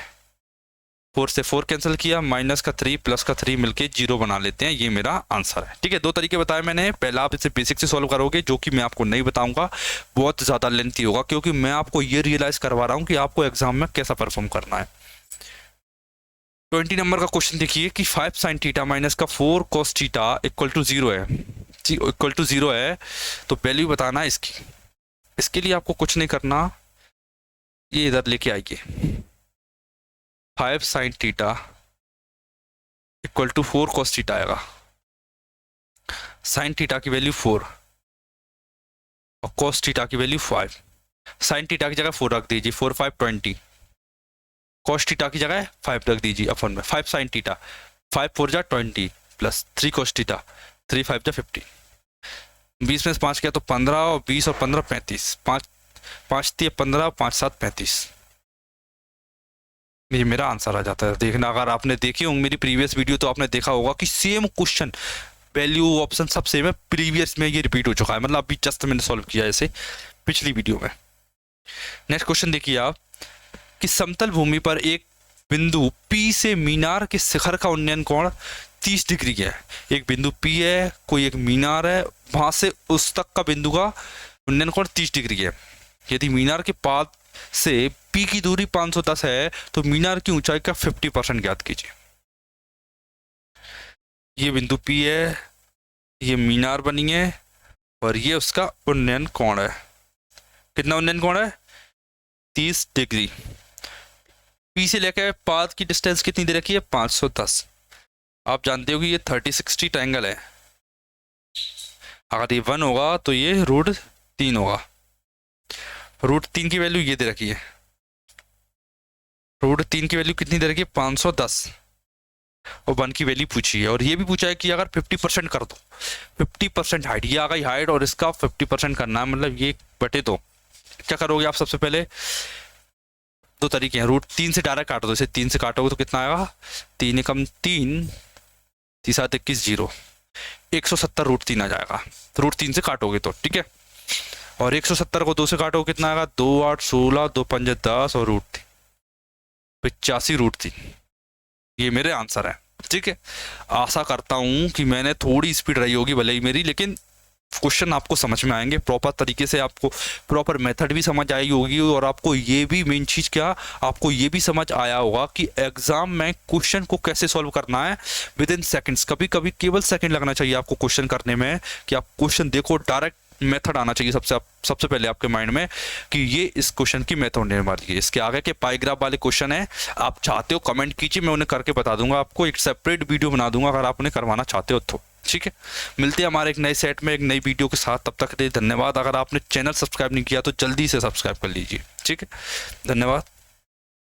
4 से 4 कैंसिल किया, -3 प्लस का 3 मिलके 0 बना लेते हैं। ये मेरा आंसर है। ठीक है, 2 तरीके बताए मैंने। पहला आप इसे बेसिक से सॉल्व करोगे, जो कि मैं आपको नहीं बताऊंगा, बहुत ज़्यादा लेंथी होगा, क्योंकि मैं आपको ये रियलाइज करवा रहा हूँ कि आपको एग्जाम में कैसा परफॉर्म करना है। 20 नंबर का क्वेश्चन देखिए कि 5 sin थीटा माइनस का 4 cos थीटा = 0 है। = 0 है, तो वैल्यू बताना है इसकी। इसके लिए आपको कुछ नहीं करना, ये इधर लेके आइए। 5 sin थीटा = 4 cos थीटा आएगा। sin थीटा की वैल्यू 4 और cos थीटा की वैल्यू 5। sin थीटा की जगह 4 रख दीजिए, 4 5 20। cos थीटा की जगह 5 रख दीजिए अपन में। 5 sin थीटा 5 4 जा 20 प्लस 3 cos थीटा 3 5 जा 50। 20 में से 5 किया तो 15 और 20 और 15 35। 5 5 3 15 5 7 35। ये मेरा आंसर आ जाता है। देखना, अगर आपने देखी होंगी मेरी प्रीवियस वीडियो तो आपने देखा होगा कि सेम क्वेश्चन वैल्यू ऑप्शन सब सेम है। प्रीवियस में ये रिपीट हो चुका है, मतलब अभी जस्ट मैंने सॉल्व किया ऐसे पिछली वीडियो में। नेक्स्ट क्वेश्चन देखिए आप कि समतल भूमि पर एक बिंदु P से मीनार के शिखर का उन्नयन कोण 30 डिग्री है। एक बिंदु P है, कोई एक मीनार है, वहां से उस तक का बिंदु का उन्नयन कोण 30 डिग्री है। यदि मीनार के पाद से P की दूरी 510 है तो मीनार की ऊंचाई का 50% ज्ञात कीजिए। ये बिंदु P है, ये मीनार बनी है और ये उसका उन्नयन कोण है। कितना उन्नयन कोण है 30 डिग्री। P से लेकर पाद की डिस्टेंस कितनी दे रखी है 510। आप जानते हो कि ये 30-60 ट्रायंगल है। अगर ये 1 होगा तो ये √3 होगा। √3 की वैल्यू ये दे रखी है। √3 की वैल्यू कितनी दे रखी है 510 और 1 की वैल्यू पूछी है। और ये भी पूछा है कि अगर 50% कर दो, 50% हाइट, ये आ गई हाइट और इसका 50% करना है, मतलब ये बटे 2। क्या करोगे आप सबसे पहले, 2 तरीके हैं। √3 से डायरेक्ट काटो, इसे 3 से काटोगे तो कितना आएगा 3 × 3 3 7 21 0 170 √3 आ जाएगा। √3 से काटोगे तो ठीक है। और 170 को 2 से काटोगे कितना आएगा 2 8 16 2 5 10 और √3 85 √3। ये मेरे आंसर है। ठीक है, आशा करता हूं कि मैंने थोड़ी स्पीड रही होगी भले ही मेरी, लेकिन क्वेश्चन आपको समझ में आएंगे प्रॉपर तरीके से, आपको प्रॉपर मेथड भी समझ आई होगी और आपको ये भी मेन चीज़ क्या, आपको ये भी समझ आया होगा कि एग्जाम में क्वेश्चन को कैसे सॉल्व करना है विद इन सेकेंड्स। कभी कभी केवल सेकंड लगना चाहिए आपको क्वेश्चन करने में, कि आप क्वेश्चन देखो, डायरेक्ट मेथड आना चाहिए सबसे पहले आपके माइंड में कि ये इस क्वेश्चन की मेथड निर्माण की। इसके आगे के पाइग्राफ वाले क्वेश्चन है, आप चाहते हो कमेंट कीजिए, मैं उन्हें करके बता दूंगा आपको, एक सेपरेट वीडियो बना दूंगा अगर आप उन्हें करवाना चाहते हो तो। ठीक है, मिलते हैं हमारे एक नए सेट में एक नई वीडियो के साथ। तब तक के लिए धन्यवाद। अगर आपने चैनल सब्सक्राइब नहीं किया तो जल्दी से सब्सक्राइब कर लीजिए। ठीक है, धन्यवाद।